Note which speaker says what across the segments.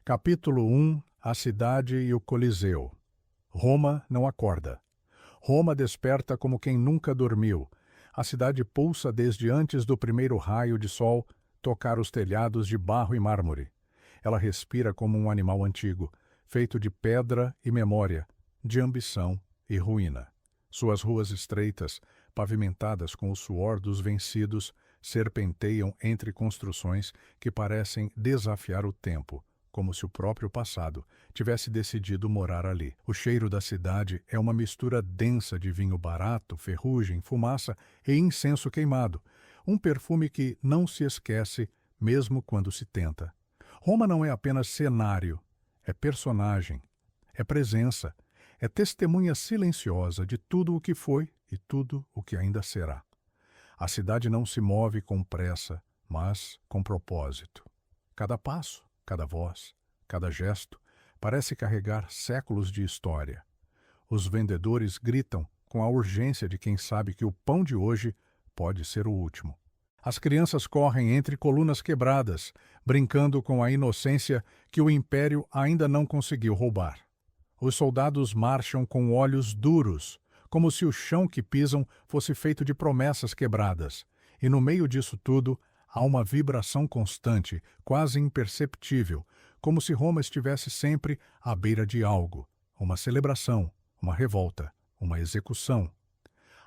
Speaker 1: Capítulo 1. A cidade e o Coliseu. Roma não acorda. Roma desperta como quem nunca dormiu. A cidade pulsa desde antes do primeiro raio de sol tocar os telhados de barro e mármore. Ela respira como um animal antigo, feito de pedra e memória, de ambição e ruína. Suas ruas estreitas, pavimentadas com o suor dos vencidos, serpenteiam entre construções que parecem desafiar o tempo, como se o próprio passado tivesse decidido morar ali. O cheiro da cidade é uma mistura densa de vinho barato, ferrugem, fumaça e incenso queimado, um perfume que não se esquece mesmo quando se tenta. Roma não é apenas cenário, é personagem, é presença, é testemunha silenciosa de tudo o que foi e tudo o que ainda será. A cidade não se move com pressa, mas com propósito. Cada passo, cada voz, cada gesto parece carregar séculos de história. Os vendedores gritam com a urgência de quem sabe que o pão de hoje pode ser o último. As crianças correm entre colunas quebradas, brincando com a inocência que o império ainda não conseguiu roubar. Os soldados marcham com olhos duros, como se o chão que pisam fosse feito de promessas quebradas, e no meio disso tudo há uma vibração constante, quase imperceptível, como se Roma estivesse sempre à beira de algo, uma celebração, uma revolta, uma execução.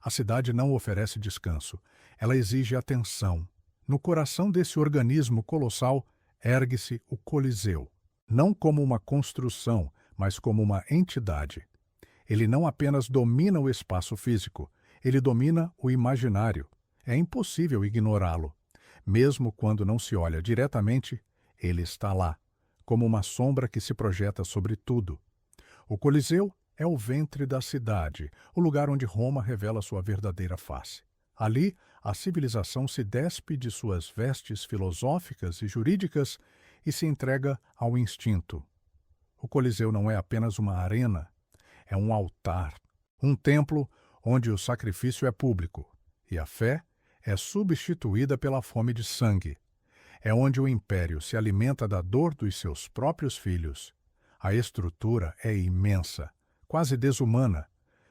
Speaker 1: A cidade não oferece descanso, ela exige atenção. No coração desse organismo colossal ergue-se o Coliseu, não como uma construção, mas como uma entidade. Ele não apenas domina o espaço físico, ele domina o imaginário. É impossível ignorá-lo. Mesmo quando não se olha diretamente, ele está lá, como uma sombra que se projeta sobre tudo. O Coliseu é o ventre da cidade, o lugar onde Roma revela sua verdadeira face. Ali, a civilização se despe de suas vestes filosóficas e jurídicas e se entrega ao instinto. O Coliseu não é apenas uma arena, é um altar, um templo onde o sacrifício é público e a fé é substituída pela fome de sangue. É onde o império se alimenta da dor dos seus próprios filhos. A estrutura é imensa, quase desumana.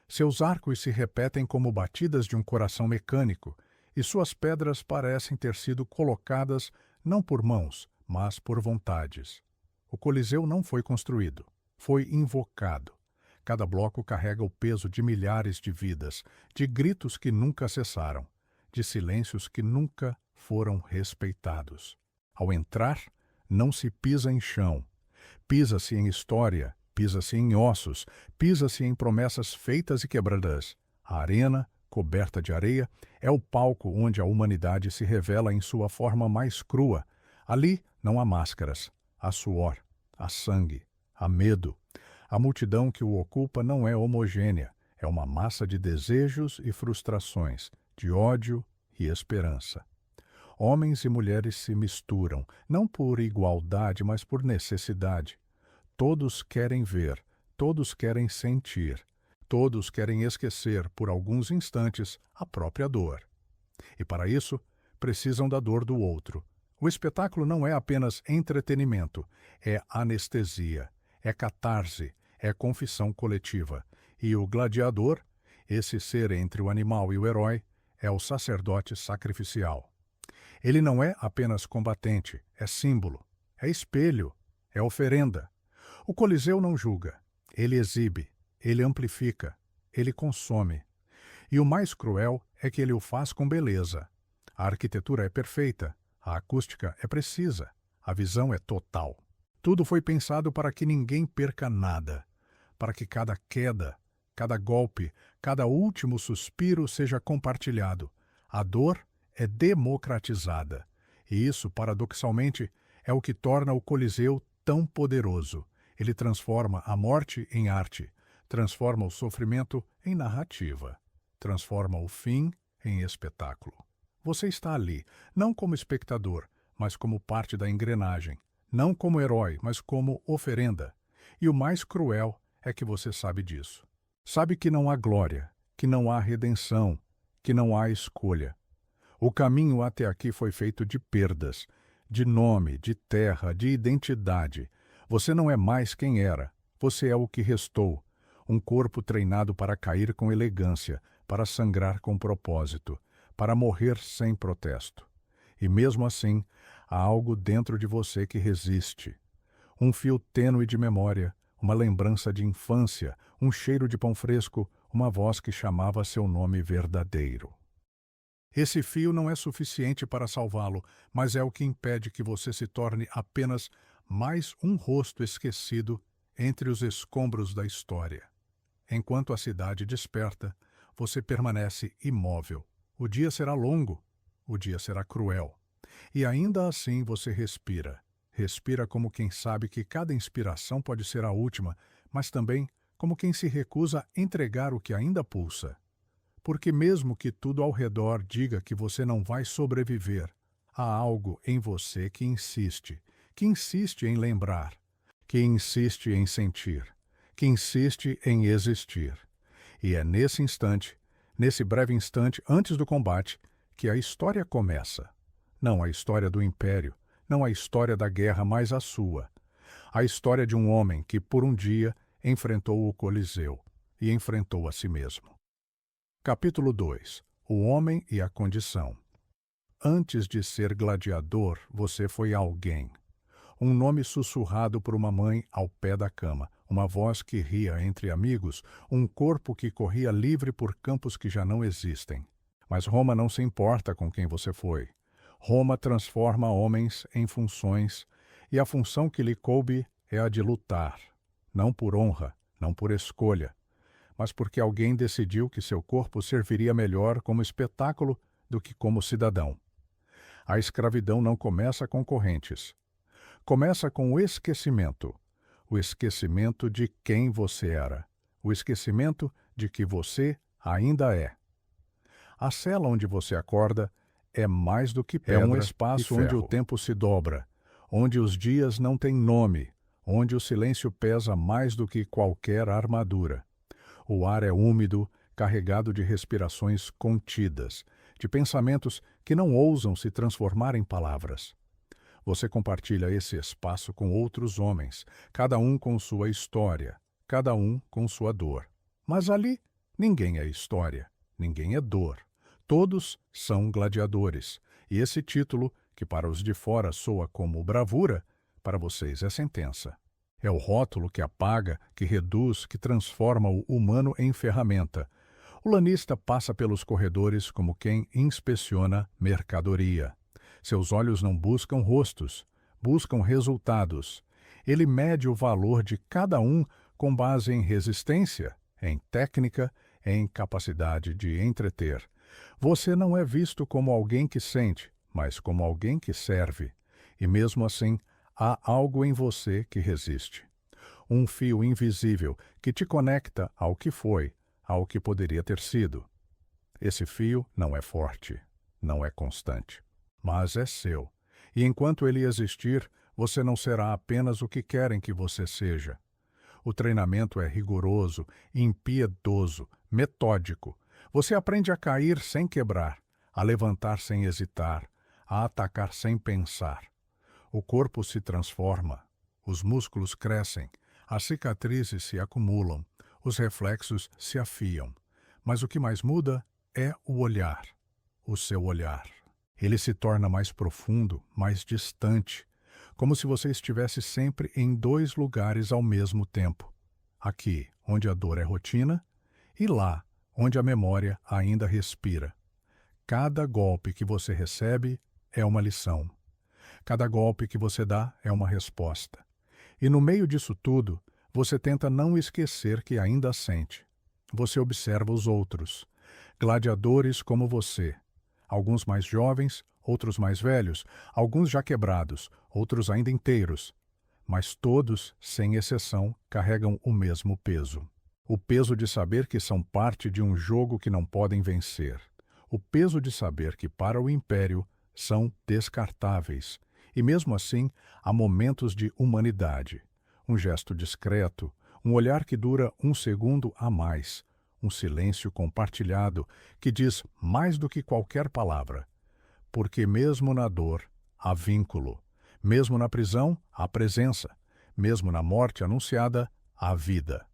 Speaker 1: Seus arcos se repetem como batidas de um coração mecânico, e suas pedras parecem ter sido colocadas não por mãos, mas por vontades. O Coliseu não foi construído, foi invocado. Cada bloco carrega o peso de milhares de vidas, de gritos que nunca cessaram, de silêncios que nunca foram respeitados. Ao entrar, não se pisa em chão. Pisa-se em história, pisa-se em ossos, pisa-se em promessas feitas e quebradas. A arena, coberta de areia, é o palco onde a humanidade se revela em sua forma mais crua. Ali não há máscaras, há suor, há sangue, há medo. A multidão que o ocupa não é homogênea, é uma massa de desejos e frustrações, de ódio e esperança. Homens e mulheres se misturam, não por igualdade, mas por necessidade. Todos querem ver, todos querem sentir, todos querem esquecer por alguns instantes a própria dor. E para isso, precisam da dor do outro. O espetáculo não é apenas entretenimento, é anestesia, é catarse, é confissão coletiva. E o gladiador, esse ser entre o animal e o herói, é o sacerdote sacrificial. Ele não é apenas combatente, é símbolo, é espelho, é oferenda. O Coliseu não julga, ele exibe, ele amplifica, ele consome. E o mais cruel é que ele o faz com beleza. A arquitetura é perfeita, a acústica é precisa, a visão é total. Tudo foi pensado para que ninguém perca nada, para que cada queda, cada golpe, cada último suspiro seja compartilhado. A dor é democratizada. E isso, paradoxalmente, é o que torna o Coliseu tão poderoso. Ele transforma a morte em arte, transforma o sofrimento em narrativa, transforma o fim em espetáculo. Você está ali, não como espectador, mas como parte da engrenagem, não como herói, mas como oferenda. E o mais cruel é que você sabe disso. Sabe que não há glória, que não há redenção, que não há escolha. O caminho até aqui foi feito de perdas, de nome, de terra, de identidade. Você não é mais quem era, você é o que restou. Um corpo treinado para cair com elegância, para sangrar com propósito, para morrer sem protesto. E mesmo assim, há algo dentro de você que resiste. Um fio tênue de memória, uma lembrança de infância, um cheiro de pão fresco, uma voz que chamava seu nome verdadeiro. Esse fio não é suficiente para salvá-lo, mas é o que impede que você se torne apenas mais um rosto esquecido entre os escombros da história. Enquanto a cidade desperta, você permanece imóvel. O dia será longo, o dia será cruel. E ainda assim você respira. Respira como quem sabe que cada inspiração pode ser a última, mas também como quem se recusa a entregar o que ainda pulsa. Porque mesmo que tudo ao redor diga que você não vai sobreviver, há algo em você que insiste em lembrar, que insiste em sentir, que insiste em existir. E é nesse instante, nesse breve instante antes do combate, que a história começa. Não a história do Império, não a história da guerra, mas a sua. A história de um homem que, por um dia, enfrentou o Coliseu e enfrentou a si mesmo. Capítulo 2. O homem e a condição. Antes de ser gladiador, você foi alguém. Um nome sussurrado por uma mãe ao pé da cama, uma voz que ria entre amigos, um corpo que corria livre por campos que já não existem. Mas Roma não se importa com quem você foi. Roma transforma homens em funções, e a função que lhe coube é a de lutar, não por honra, não por escolha, mas porque alguém decidiu que seu corpo serviria melhor como espetáculo do que como cidadão. A escravidão não começa com correntes. Começa com o esquecimento de quem você era, o esquecimento de que você ainda é. A cela onde você acorda é mais do que pedra, é um espaço onde o tempo se dobra, onde os dias não têm nome, onde o silêncio pesa mais do que qualquer armadura. O ar é úmido, carregado de respirações contidas, de pensamentos que não ousam se transformar em palavras. Você compartilha esse espaço com outros homens, cada um com sua história, cada um com sua dor. Mas ali, ninguém é história, ninguém é dor. Todos são gladiadores, e esse título, que para os de fora soa como bravura, para vocês é sentença. É o rótulo que apaga, que reduz, que transforma o humano em ferramenta. O lanista passa pelos corredores como quem inspeciona mercadoria. Seus olhos não buscam rostos, buscam resultados. Ele mede o valor de cada um com base em resistência, em técnica, em capacidade de entreter. Você não é visto como alguém que sente, mas como alguém que serve. E mesmo assim, há algo em você que resiste. Um fio invisível que te conecta ao que foi, ao que poderia ter sido. Esse fio não é forte, não é constante, mas é seu. E enquanto ele existir, você não será apenas o que querem que você seja. O treinamento é rigoroso, impiedoso, metódico. Você aprende a cair sem quebrar, a levantar sem hesitar, a atacar sem pensar. O corpo se transforma, os músculos crescem, as cicatrizes se acumulam, os reflexos se afiam. Mas o que mais muda é o olhar, o seu olhar. Ele se torna mais profundo, mais distante, como se você estivesse sempre em dois lugares ao mesmo tempo. Aqui, onde a dor é rotina, e lá, onde a memória ainda respira. Cada golpe que você recebe é uma lição. Cada golpe que você dá é uma resposta. E no meio disso tudo, você tenta não esquecer que ainda sente. Você observa os outros, gladiadores como você. Alguns mais jovens, outros mais velhos, alguns já quebrados, outros ainda inteiros. Mas todos, sem exceção, carregam o mesmo peso. O peso de saber que são parte de um jogo que não podem vencer. O peso de saber que, para o Império, são descartáveis. E mesmo assim, há momentos de humanidade. Um gesto discreto, um olhar que dura um segundo a mais, um silêncio compartilhado que diz mais do que qualquer palavra. Porque mesmo na dor, há vínculo. Mesmo na prisão, há presença. mesmo na morte anunciada, há vida.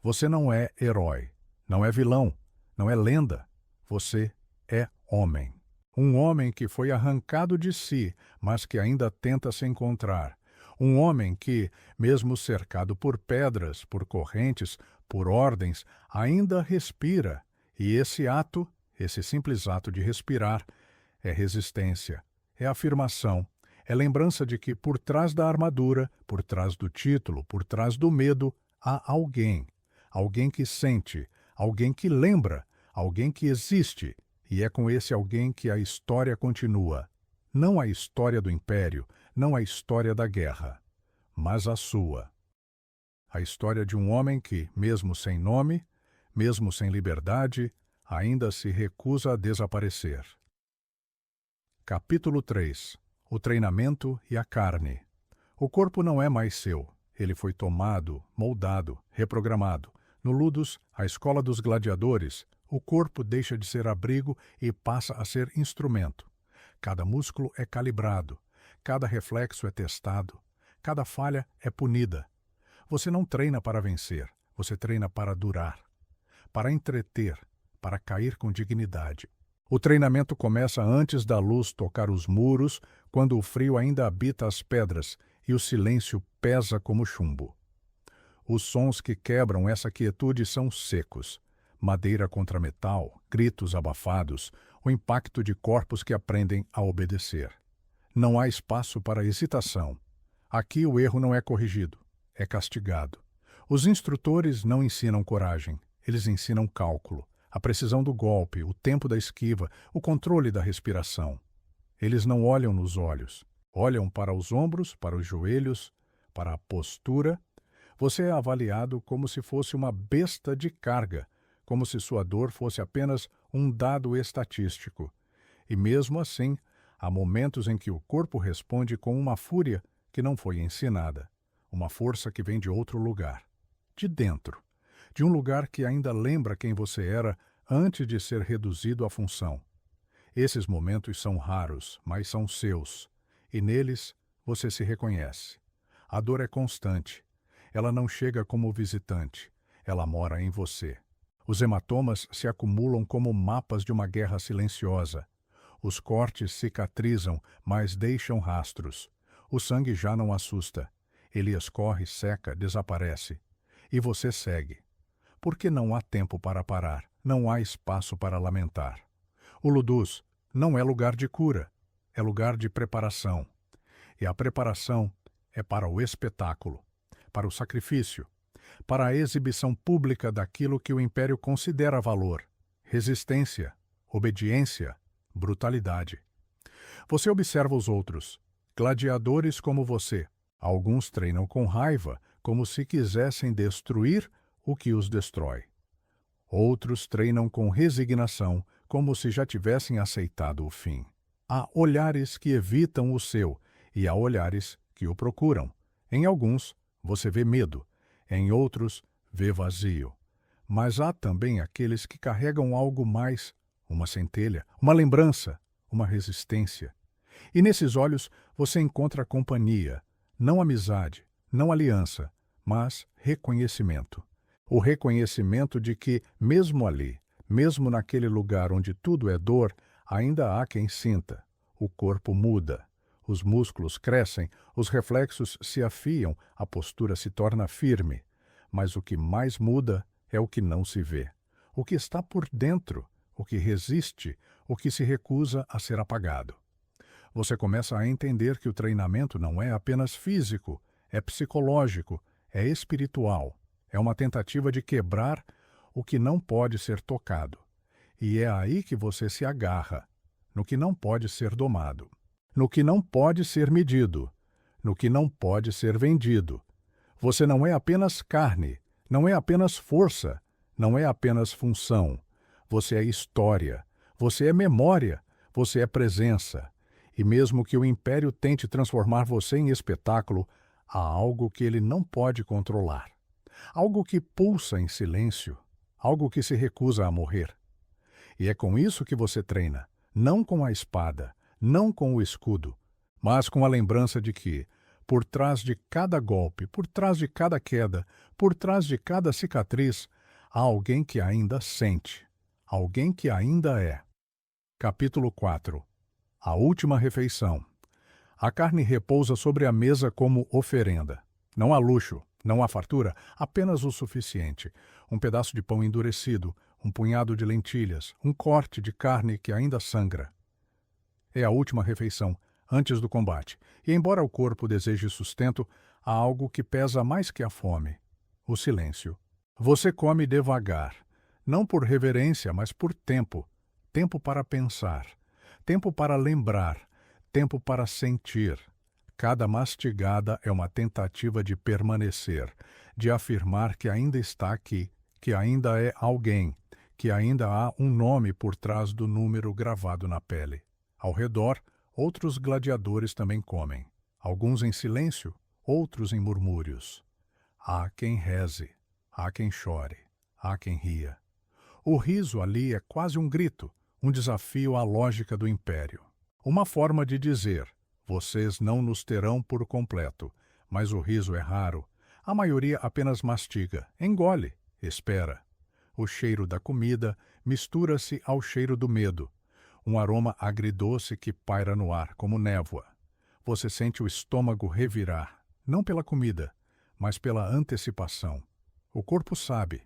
Speaker 1: Você não é herói, não é vilão, não é lenda. Você é homem. Um homem que foi arrancado de si, mas que ainda tenta se encontrar. Um homem que, mesmo cercado por pedras, por correntes, por ordens, ainda respira. E esse ato, esse simples ato de respirar, é resistência, é afirmação, é lembrança de que por trás da armadura, por trás do título, por trás do medo, há alguém. Alguém que sente, alguém que lembra, alguém que existe. E é com esse alguém que a história continua. Não a história do império, não a história da guerra, mas a sua. A história de um homem que, mesmo sem nome, mesmo sem liberdade, ainda se recusa a desaparecer. Capítulo 3. O treinamento e a carne. O corpo não é mais seu. Ele foi tomado, moldado, reprogramado. No Ludus, a escola dos gladiadores, o corpo deixa de ser abrigo e passa a ser instrumento. Cada músculo é calibrado, cada reflexo é testado, cada falha é punida. Você não treina para vencer, você treina para durar, para entreter, para cair com dignidade. O treinamento começa antes da luz tocar os muros, quando o frio ainda habita as pedras e o silêncio pesa como chumbo. Os sons que quebram essa quietude são secos. Madeira contra metal, gritos abafados, o impacto de corpos que aprendem a obedecer. Não há espaço para hesitação. Aqui o erro não é corrigido, é castigado. Os instrutores não ensinam coragem, eles ensinam cálculo, a precisão do golpe, o tempo da esquiva, o controle da respiração. Eles não olham nos olhos, olham para os ombros, para os joelhos, para a postura. Você é avaliado como se fosse uma besta de carga, como se sua dor fosse apenas um dado estatístico. E mesmo assim, há momentos em que o corpo responde com uma fúria que não foi ensinada, uma força que vem de outro lugar, de dentro, de um lugar que ainda lembra quem você era antes de ser reduzido à função. Esses momentos são raros, mas são seus, e neles você se reconhece. A dor é constante. Ela não chega como visitante, ela mora em você. Os hematomas se acumulam como mapas de uma guerra silenciosa. Os cortes cicatrizam, mas deixam rastros. O sangue já não assusta. Ele escorre, seca, desaparece. E você segue. Porque não há tempo para parar, não há espaço para lamentar. O Ludus não é lugar de cura, é lugar de preparação. E a preparação é para o espetáculo, para o sacrifício, para a exibição pública daquilo que o Império considera valor: resistência, obediência, brutalidade. Você observa os outros, gladiadores como você. Alguns treinam com raiva, como se quisessem destruir o que os destrói. Outros treinam com resignação, como se já tivessem aceitado o fim. Há olhares que evitam o seu e há olhares que o procuram. Em alguns, você vê medo. Em outros, vê vazio. Mas há também aqueles que carregam algo mais, uma centelha, uma lembrança, uma resistência. E nesses olhos você encontra companhia, não amizade, não aliança, mas reconhecimento. O reconhecimento de que, mesmo ali, mesmo naquele lugar onde tudo é dor, ainda há quem sinta. O corpo muda. Os músculos crescem, os reflexos se afiam, a postura se torna firme. Mas o que mais muda é o que não se vê. O que está por dentro, o que resiste, o que se recusa a ser apagado. Você começa a entender que o treinamento não é apenas físico, é psicológico, é espiritual. É uma tentativa de quebrar o que não pode ser tocado. E é aí que você se agarra, no que não pode ser domado, no que não pode ser medido, no que não pode ser vendido. Você não é apenas carne, não é apenas força, não é apenas função. Você é história, você é memória, você é presença. E mesmo que o Império tente transformar você em espetáculo, há algo que ele não pode controlar. Algo que pulsa em silêncio, algo que se recusa a morrer. E é com isso que você treina, não com a espada, não com o escudo, mas com a lembrança de que, Por trás de cada golpe, por trás de cada queda, por trás de cada cicatriz, há alguém que ainda sente, alguém que ainda é. Capítulo 4. A última refeição. A carne repousa sobre a mesa como oferenda. Não há luxo, não há fartura, apenas o suficiente. Um pedaço de pão endurecido, um punhado de lentilhas, um corte de carne que ainda sangra. É a última refeição, antes do combate, e embora o corpo deseje sustento, há algo que pesa mais que a fome: o silêncio. Você come devagar, não por reverência, mas por tempo. Tempo para pensar, tempo para lembrar, tempo para sentir. Cada mastigada é uma tentativa de permanecer, de afirmar que ainda está aqui, que ainda é alguém, que ainda há um nome por trás do número gravado na pele. Ao redor, outros gladiadores também comem, alguns em silêncio, outros em murmúrios. Há quem reze, há quem chore, há quem ria. O riso ali é quase um grito, um desafio à lógica do império. Uma forma de dizer: vocês não nos terão por completo, mas o riso é raro. A maioria apenas mastiga, engole, espera. O cheiro da comida mistura-se ao cheiro do medo, um aroma agridoce que paira no ar como névoa. Você sente o estômago revirar, não pela comida, mas pela antecipação. O corpo sabe,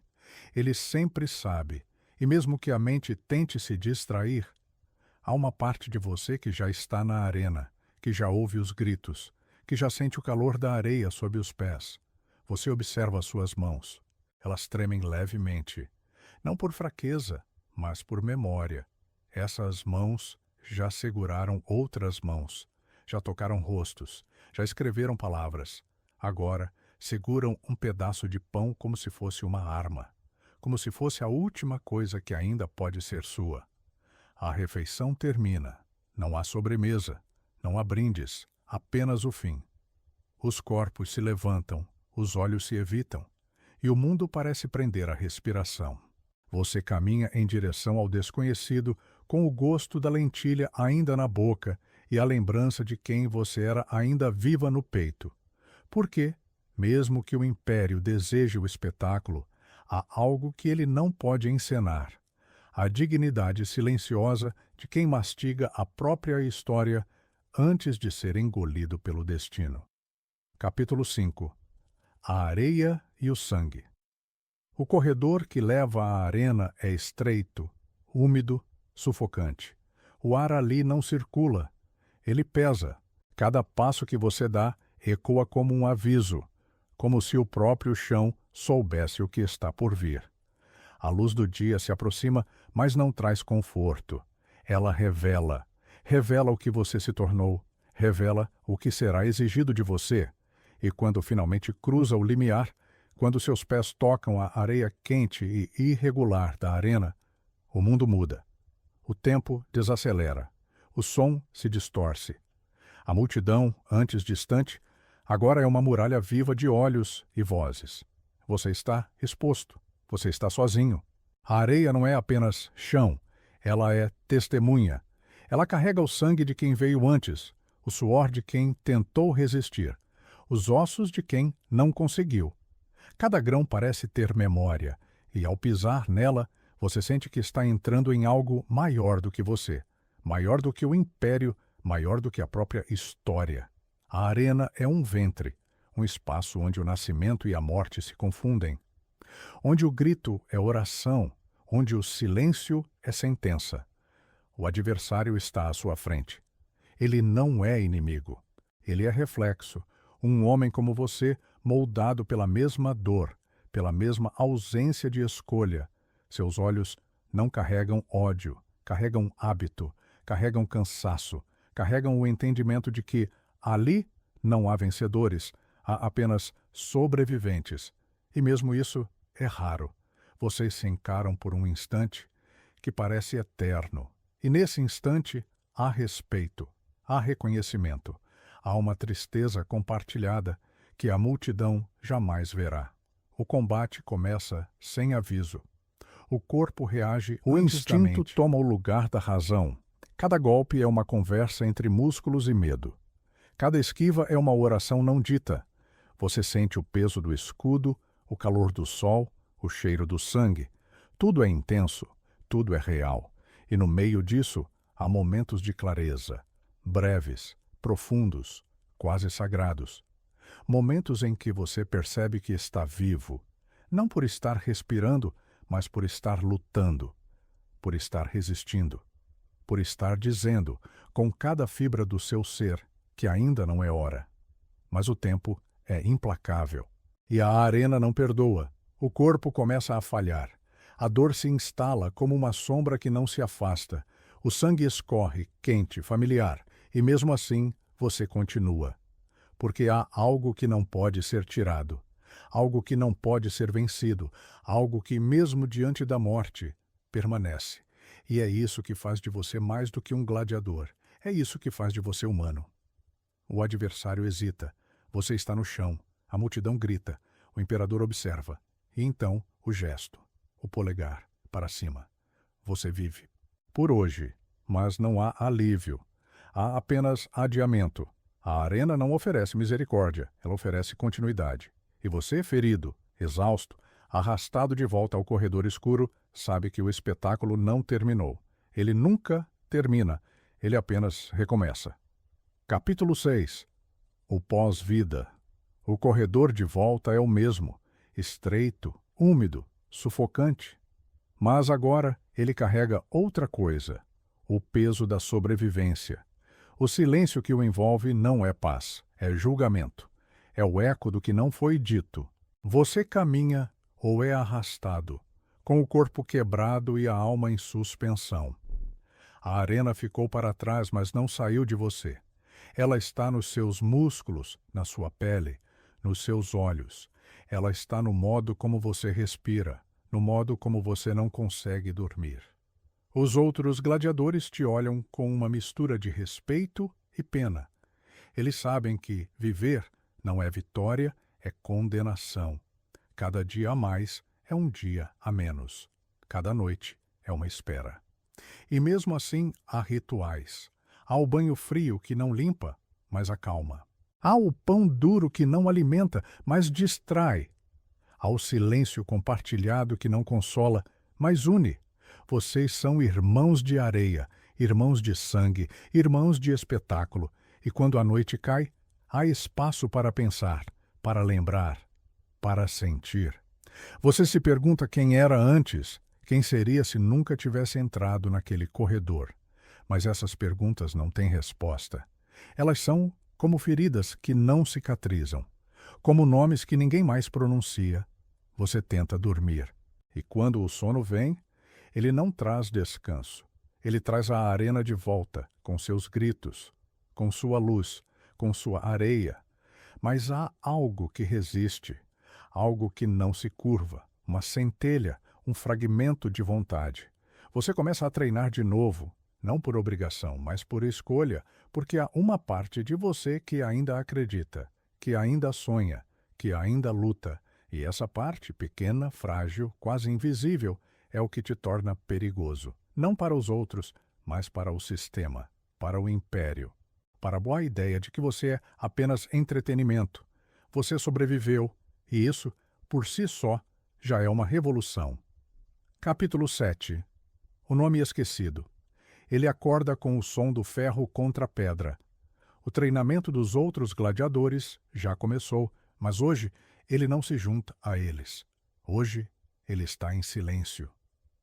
Speaker 1: ele sempre sabe, e mesmo que a mente tente se distrair, há uma parte de você que já está na arena, que já ouve os gritos, que já sente o calor da areia sob os pés. Você observa suas mãos. Elas tremem levemente, não por fraqueza, mas por memória. Essas mãos já seguraram outras mãos, já tocaram rostos, já escreveram palavras. Agora, seguram um pedaço de pão como se fosse uma arma, como se fosse a última coisa que ainda pode ser sua. A refeição termina. Não há sobremesa, não há brindes, apenas o fim. Os corpos se levantam, os olhos se evitam, e o mundo parece prender a respiração. Você caminha em direção ao desconhecido com o gosto da lentilha ainda na boca e a lembrança de quem você era ainda viva no peito. Porque, mesmo que o império deseje o espetáculo, há algo que ele não pode encenar: a dignidade silenciosa de quem mastiga a própria história antes de ser engolido pelo destino. Capítulo 5. A areia e o sangue. O corredor que leva à arena é estreito, úmido, sufocante. O ar ali não circula. Ele pesa. Cada passo que você dá ecoa como um aviso, como se o próprio chão soubesse o que está por vir. A luz do dia se aproxima, mas não traz conforto. Ela revela. Revela o que você se tornou. Revela o que será exigido de você. E quando finalmente cruza o limiar, quando seus pés tocam a areia quente e irregular da arena, o mundo muda. O tempo desacelera. O som se distorce. A multidão, antes distante, agora é uma muralha viva de olhos e vozes. Você está exposto. Você está sozinho. A areia não é apenas chão, ela é testemunha. Ela carrega o sangue de quem veio antes, o suor de quem tentou resistir, os ossos de quem não conseguiu. Cada grão parece ter memória, e ao pisar nela, você sente que está entrando em algo maior do que você, maior do que o império, maior do que a própria história. A arena é um ventre, um espaço onde o nascimento e a morte se confundem, onde o grito é oração, onde o silêncio é sentença. O adversário está à sua frente. Ele não é inimigo. Ele é reflexo, um homem como você, moldado pela mesma dor, pela mesma ausência de escolha. Seus olhos não carregam ódio, carregam hábito, carregam cansaço, carregam o entendimento de que ali não há vencedores, há apenas sobreviventes. E mesmo isso é raro. Vocês se encaram por um instante que parece eterno. E nesse instante há respeito, há reconhecimento, há uma tristeza compartilhada que a multidão jamais verá. O combate começa sem aviso. O corpo reage, o instinto toma o lugar da razão. Cada golpe é uma conversa entre músculos e medo. Cada esquiva é uma oração não dita. Você sente o peso do escudo, o calor do sol, o cheiro do sangue. Tudo é intenso, tudo é real. E no meio disso, há momentos de clareza, breves, profundos, quase sagrados. Momentos em que você percebe que está vivo, não por estar respirando, mas por estar lutando, por estar resistindo, por estar dizendo, com cada fibra do seu ser, que ainda não é hora. Mas o tempo é implacável. E a arena não perdoa. O corpo começa a falhar. A dor se instala como uma sombra que não se afasta. O sangue escorre, quente, familiar, e mesmo assim você continua. Porque há algo que não pode ser tirado, algo que não pode ser vencido, algo que, mesmo diante da morte, permanece. E é isso que faz de você mais do que um gladiador. É isso que faz de você humano. O adversário hesita. Você está no chão. A multidão grita. O imperador observa. E então, o gesto. O polegar, para cima. Você vive. Por hoje. Mas não há alívio. Há apenas adiamento. A arena não oferece misericórdia. Ela oferece continuidade. E você, ferido, exausto, arrastado de volta ao corredor escuro, sabe que o espetáculo não terminou. Ele nunca termina. Ele apenas recomeça. Capítulo 6. O pós-vida. O corredor de volta é o mesmo, estreito, úmido, sufocante. Mas agora ele carrega outra coisa, o peso da sobrevivência. O silêncio que o envolve não é paz, é julgamento. É o eco do que não foi dito. Você caminha ou é arrastado, com o corpo quebrado e a alma em suspensão. A arena ficou para trás, mas não saiu de você. Ela está nos seus músculos, na sua pele, nos seus olhos. Ela está no modo como você respira, no modo como você não consegue dormir. Os outros gladiadores te olham com uma mistura de respeito e pena. Eles sabem que viver não é vitória, é condenação. Cada dia a mais é um dia a menos. Cada noite é uma espera. E mesmo assim há rituais. Há o banho frio que não limpa, mas acalma. Há o pão duro que não alimenta, mas distrai. Há o silêncio compartilhado que não consola, mas une. Vocês são irmãos de areia, irmãos de sangue, irmãos de espetáculo. E quando a noite cai, há espaço para pensar, para lembrar, para sentir. Você se pergunta quem era antes, quem seria se nunca tivesse entrado naquele corredor. Mas essas perguntas não têm resposta. Elas são como feridas que não cicatrizam, como nomes que ninguém mais pronuncia. Você tenta dormir. E quando o sono vem, ele não traz descanso. Ele traz a arena de volta, com seus gritos, com sua luz, com sua areia. Mas há algo que resiste, algo que não se curva, uma centelha, um fragmento de vontade. Você começa a treinar de novo, não por obrigação, mas por escolha, porque há uma parte de você que ainda acredita, que ainda sonha, que ainda luta, e essa parte, pequena, frágil, quase invisível, é o que te torna perigoso, não para os outros, mas para o sistema, para o império, para a boa ideia de que você é apenas entretenimento. Você sobreviveu, e isso, por si só, já é uma revolução. Capítulo 7. O nome esquecido. Ele acorda com o som do ferro contra a pedra. O treinamento dos outros gladiadores já começou, mas hoje ele não se junta a eles. Hoje ele está em silêncio.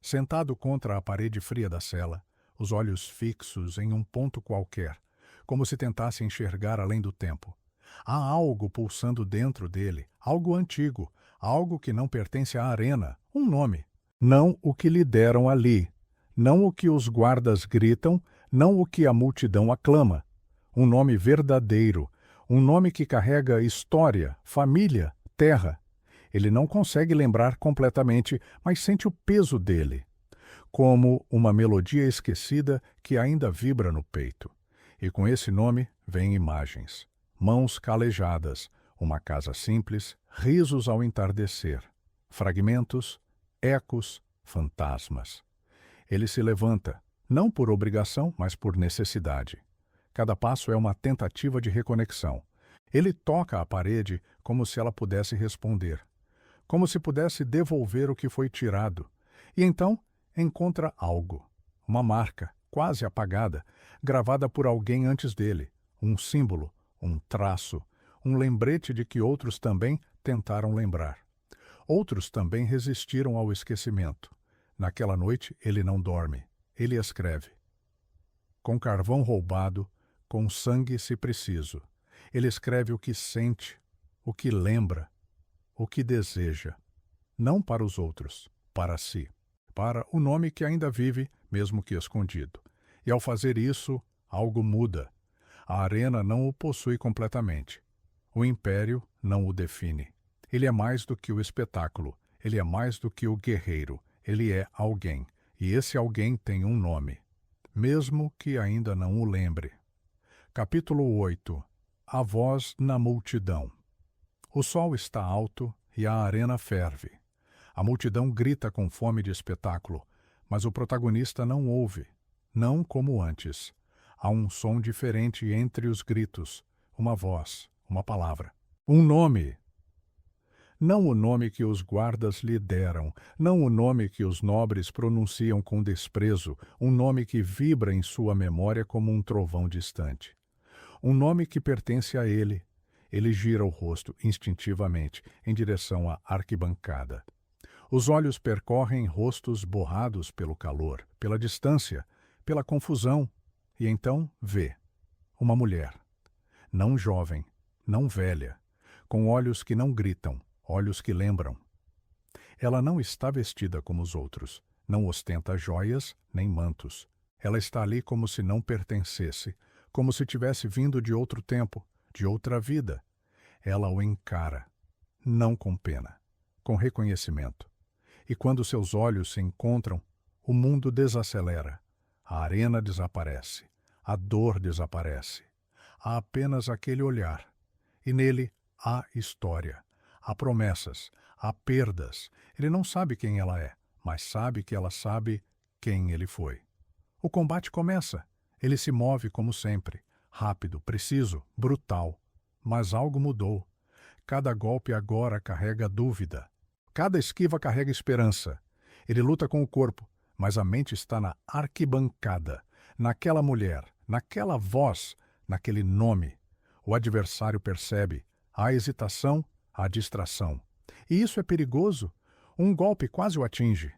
Speaker 1: Sentado contra a parede fria da cela, os olhos fixos em um ponto qualquer, como se tentasse enxergar além do tempo. Há algo pulsando dentro dele, algo antigo, algo que não pertence à arena, um nome. Não o que lhe deram ali, não o que os guardas gritam, não o que a multidão aclama. Um nome verdadeiro, um nome que carrega história, família, terra. Ele não consegue lembrar completamente, mas sente o peso dele, como uma melodia esquecida que ainda vibra no peito. E com esse nome vêm imagens. Mãos calejadas, uma casa simples, risos ao entardecer, fragmentos, ecos, fantasmas. Ele se levanta, não por obrigação, mas por necessidade. Cada passo é uma tentativa de reconexão. Ele toca a parede como se ela pudesse responder, como se pudesse devolver o que foi tirado. E então encontra algo, uma marca, quase apagada, gravada por alguém antes dele, um símbolo, um traço, um lembrete de que outros também tentaram lembrar. Outros também resistiram ao esquecimento. Naquela noite ele não dorme. Ele escreve. Com carvão roubado, com sangue se preciso. Ele escreve o que sente, o que lembra, o que deseja. Não para os outros, para si. Para o nome que ainda vive, mesmo que escondido. E ao fazer isso, algo muda. A arena não o possui completamente. O império não o define. Ele é mais do que o espetáculo. Ele é mais do que o guerreiro. Ele é alguém. E esse alguém tem um nome. Mesmo que ainda não o lembre. Capítulo 8. A voz na multidão. O sol está alto e a arena ferve. A multidão grita com fome de espetáculo, mas o protagonista não ouve. Não como antes. Há um som diferente entre os gritos. Uma voz, uma palavra. Um nome. Não o nome que os guardas lhe deram, não o nome que os nobres pronunciam com desprezo, um nome que vibra em sua memória como um trovão distante. Um nome que pertence a ele. Ele gira o rosto instintivamente em direção à arquibancada. Os olhos percorrem rostos borrados pelo calor, pela distância, pela confusão, e então vê uma mulher. Não jovem, não velha, com olhos que não gritam, olhos que lembram. Ela não está vestida como os outros, não ostenta joias nem mantos. Ela está ali como se não pertencesse, como se tivesse vindo de outro tempo, de outra vida. Ela o encara, não com pena, com reconhecimento. E quando seus olhos se encontram, o mundo desacelera, a arena desaparece, a dor desaparece. Há apenas aquele olhar, e nele há história. Há promessas, há perdas. Ele não sabe quem ela é, mas sabe que ela sabe quem ele foi. O combate começa. Ele se move como sempre. Rápido, preciso, brutal. Mas algo mudou. Cada golpe agora carrega dúvida. Cada esquiva carrega esperança. Ele luta com o corpo, mas a mente está na arquibancada, naquela mulher, naquela voz, naquele nome. O adversário percebe. Há hesitação, há distração. E isso é perigoso. Um golpe quase o atinge.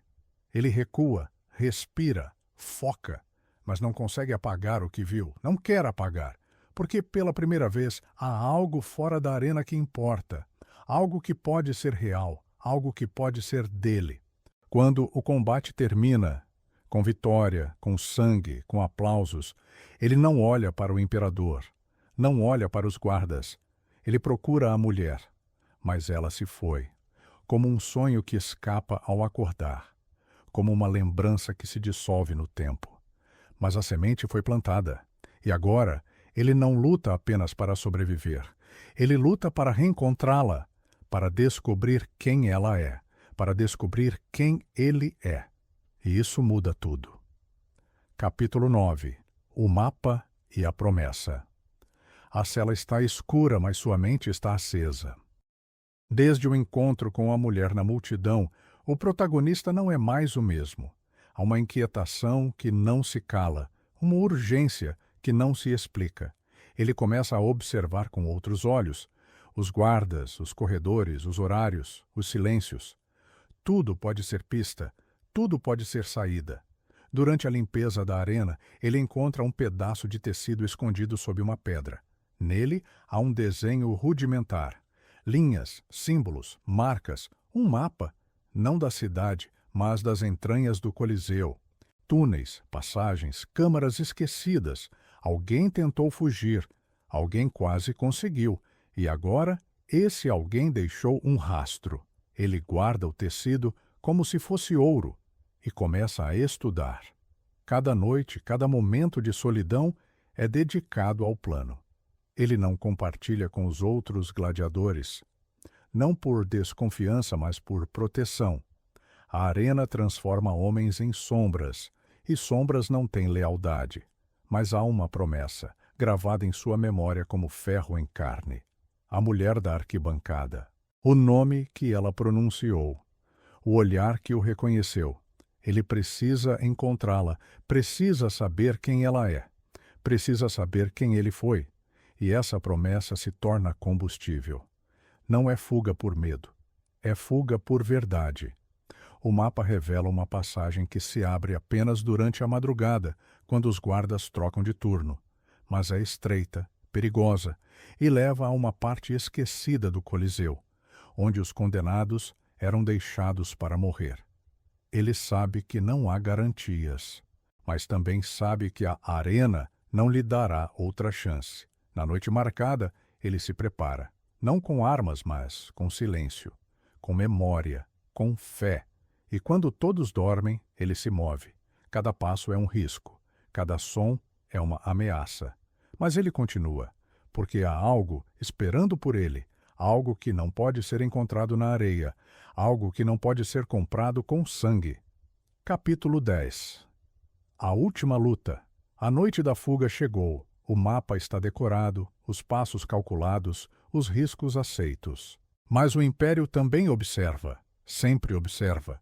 Speaker 1: Ele recua, respira, foca, mas não consegue apagar o que viu. Não quer apagar, porque pela primeira vez há algo fora da arena que importa. Algo que pode ser real, algo que pode ser dele. Quando o combate termina, com vitória, com sangue, com aplausos, ele não olha para o imperador, não olha para os guardas. Ele procura a mulher, mas ela se foi, como um sonho que escapa ao acordar, como uma lembrança que se dissolve no tempo. Mas a semente foi plantada, e agora ele não luta apenas para sobreviver. Ele luta para reencontrá-la, para descobrir quem ela é, para descobrir quem ele é. E isso muda tudo. Capítulo 9. O mapa e a promessa. A cela está escura, mas sua mente está acesa. Desde o encontro com a mulher na multidão, o protagonista não é mais o mesmo. Há uma inquietação que não se cala, uma urgência que não se explica. Ele começa a observar com outros olhos os guardas, os corredores, os horários, os silêncios. Tudo pode ser pista, tudo pode ser saída. Durante a limpeza da arena, ele encontra um pedaço de tecido escondido sob uma pedra. Nele há um desenho rudimentar. Linhas, símbolos, marcas, um mapa, não da cidade, mas das entranhas do Coliseu. Túneis, passagens, câmaras esquecidas. Alguém tentou fugir, alguém quase conseguiu, e agora esse alguém deixou um rastro. Ele guarda o tecido como se fosse ouro e começa a estudar. Cada noite, cada momento de solidão é dedicado ao plano. Ele não compartilha com os outros gladiadores, não por desconfiança, mas por proteção. A arena transforma homens em sombras, e sombras não têm lealdade. Mas há uma promessa, gravada em sua memória como ferro em carne. A mulher da arquibancada. O nome que ela pronunciou. O olhar que o reconheceu. Ele precisa encontrá-la, precisa saber quem ela é, precisa saber quem ele foi. E essa promessa se torna combustível. Não é fuga por medo, é fuga por verdade. O mapa revela uma passagem que se abre apenas durante a madrugada, quando os guardas trocam de turno, mas é estreita, perigosa, e leva a uma parte esquecida do Coliseu, onde os condenados eram deixados para morrer. Ele sabe que não há garantias, mas também sabe que a arena não lhe dará outra chance. Na noite marcada, ele se prepara, não com armas, mas com silêncio, com memória, com fé. E quando todos dormem, ele se move. Cada passo é um risco, cada som é uma ameaça. Mas ele continua, porque há algo esperando por ele, algo que não pode ser encontrado na areia, algo que não pode ser comprado com sangue. Capítulo 10. A última luta. A noite da fuga chegou. O mapa está decorado, os passos calculados, os riscos aceitos. Mas o Império também observa, sempre observa.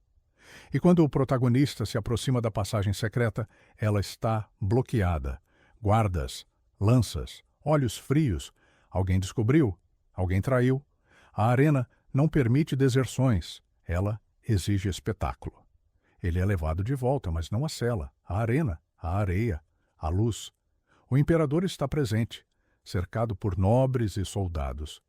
Speaker 1: E quando o protagonista se aproxima da passagem secreta, ela está bloqueada. Guardas, lanças, olhos frios. Alguém descobriu, alguém traiu. A arena não permite deserções, ela exige espetáculo. Ele é levado de volta, mas não a cela, a arena, a areia, a luz. O imperador está presente, cercado por nobres e soldados.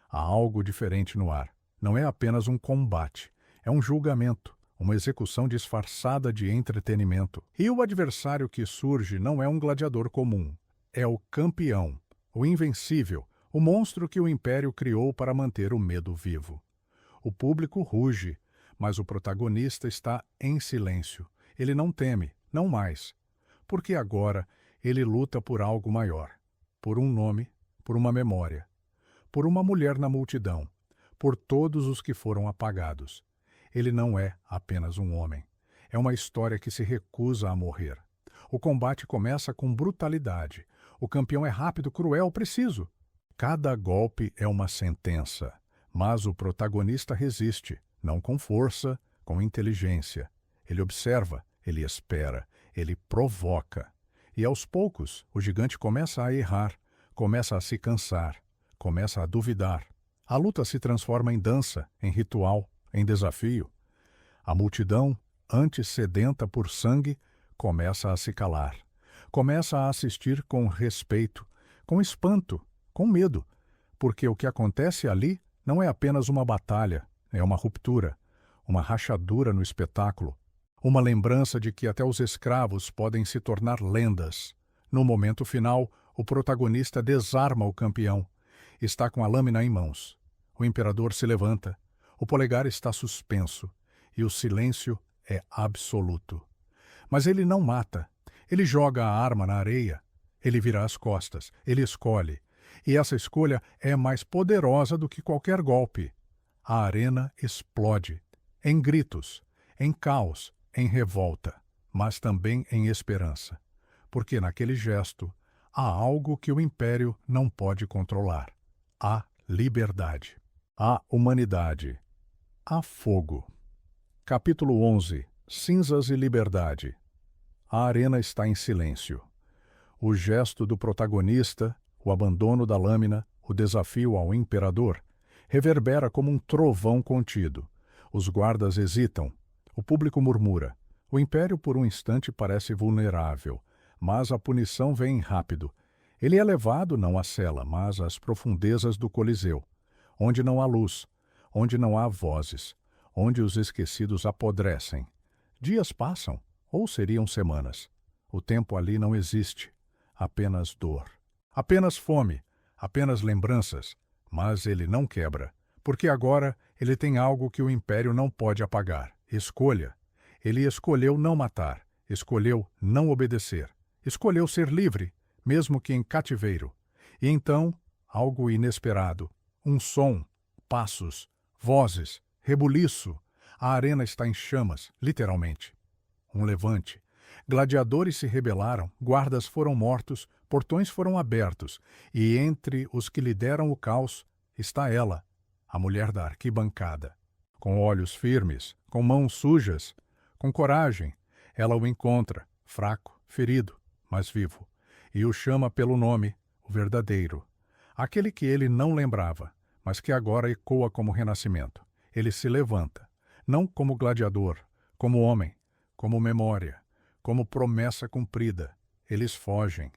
Speaker 1: Há algo diferente no ar. Não é apenas um combate, é um julgamento, uma execução disfarçada de entretenimento. E o adversário que surge não é um gladiador comum. É o campeão, o invencível, o monstro que o Império criou para manter o medo vivo. O público ruge, mas o protagonista está em silêncio. Ele não teme, não mais. Porque agora ele luta por algo maior. Por um nome, por uma memória. Por uma mulher na multidão. Por todos os que foram apagados. Ele não é apenas um homem. É uma história que se recusa a morrer. O combate começa com brutalidade. O campeão é rápido, cruel, preciso. Cada golpe é uma sentença. Mas o protagonista resiste, não com força, com inteligência. Ele observa, ele espera, ele provoca. E aos poucos, o gigante começa a errar, começa a se cansar, começa a duvidar. A luta se transforma em dança, em ritual, em desafio. A multidão, antes sedenta por sangue, começa a se calar. Começa a assistir com respeito, com espanto, com medo, porque o que acontece ali não é apenas uma batalha, é uma ruptura, uma rachadura no espetáculo, uma lembrança de que até os escravos podem se tornar lendas. No momento final, o protagonista desarma o campeão. Está com a lâmina em mãos. O imperador se levanta. O polegar está suspenso. E o silêncio é absoluto. Mas ele não mata. Ele joga a arma na areia. Ele vira as costas. Ele escolhe. E essa escolha é mais poderosa do que qualquer golpe. A arena explode. Em gritos, em caos, em revolta, mas também em esperança. Porque naquele gesto há algo que o Império não pode controlar. Há liberdade. Há humanidade. Há fogo. Capítulo 11. Cinzas e liberdade. A arena está em silêncio. O gesto do protagonista, o abandono da lâmina, o desafio ao imperador, reverbera como um trovão contido. Os guardas hesitam. O público murmura. O Império por um instante parece vulnerável, mas a punição vem rápido. Ele é levado não à cela, mas às profundezas do Coliseu, onde não há luz, onde não há vozes, onde os esquecidos apodrecem. Dias passam, ou seriam semanas. O tempo ali não existe, apenas dor. Apenas fome, apenas lembranças, mas ele não quebra, porque agora ele tem algo que o Império não pode apagar. Escolha. Ele escolheu não matar, escolheu não obedecer, escolheu ser livre, mesmo que em cativeiro. E então, algo inesperado, um som, passos, vozes, rebuliço. A arena está em chamas, literalmente. Um levante. Gladiadores se rebelaram, guardas foram mortos, portões foram abertos, e entre os que lideram o caos está ela, a mulher da arquibancada. Com olhos firmes, com mãos sujas, com coragem, ela o encontra, fraco, ferido, mas vivo, e o chama pelo nome, o verdadeiro, aquele que ele não lembrava, mas que agora ecoa como renascimento. Ele se levanta, não como gladiador, como homem, como memória, como promessa cumprida. Eles fogem.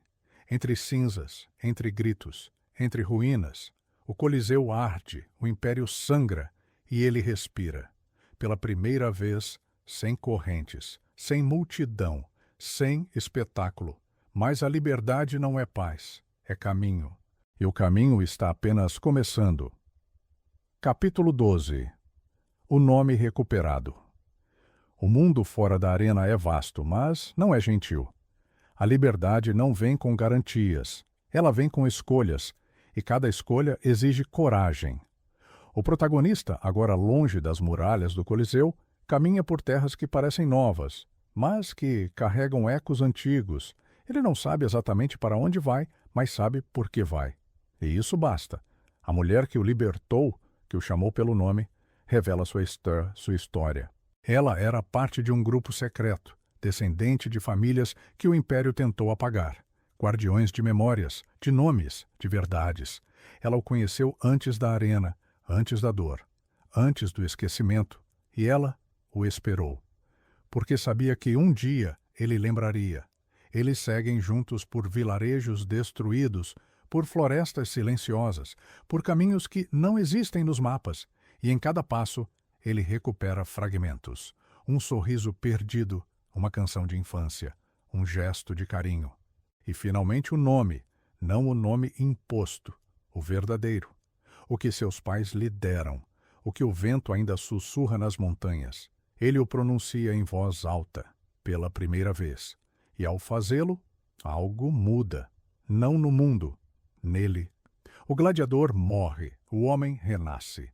Speaker 1: Entre cinzas, entre gritos, entre ruínas, o Coliseu arde, o Império sangra, e ele respira. Pela primeira vez, sem correntes, sem multidão, sem espetáculo. Mas a liberdade não é paz, é caminho. E o caminho está apenas começando. Capítulo 12. O nome recuperado. O mundo fora da arena é vasto, mas não é gentil. A liberdade não vem com garantias. Ela vem com escolhas, e cada escolha exige coragem. O protagonista, agora longe das muralhas do Coliseu, caminha por terras que parecem novas, mas que carregam ecos antigos. Ele não sabe exatamente para onde vai, mas sabe por que vai. E isso basta. A mulher que o libertou, que o chamou pelo nome, revela sua história. Ela era parte de um grupo secreto, descendente de famílias que o Império tentou apagar. Guardiões de memórias, de nomes, de verdades. Ela o conheceu antes da arena, antes da dor, antes do esquecimento, e ela o esperou. Porque sabia que um dia ele lembraria. Eles seguem juntos por vilarejos destruídos, por florestas silenciosas, por caminhos que não existem nos mapas, e em cada passo ele recupera fragmentos. Um sorriso perdido, uma canção de infância, um gesto de carinho. E finalmente o nome, não o nome imposto, o verdadeiro. O que seus pais lhe deram, o que o vento ainda sussurra nas montanhas. Ele o pronuncia em voz alta, pela primeira vez. E ao fazê-lo, algo muda. Não no mundo, nele. O gladiador morre, o homem renasce.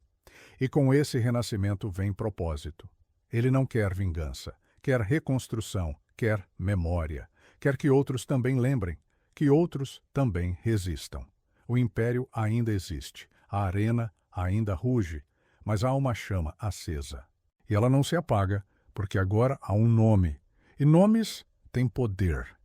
Speaker 1: E com esse renascimento vem propósito. Ele não quer vingança, quer reconstrução, quer memória. Quer que outros também lembrem, que outros também resistam. O império ainda existe, a arena ainda ruge, mas há uma chama acesa. E ela não se apaga, porque agora há um nome. E nomes têm poder.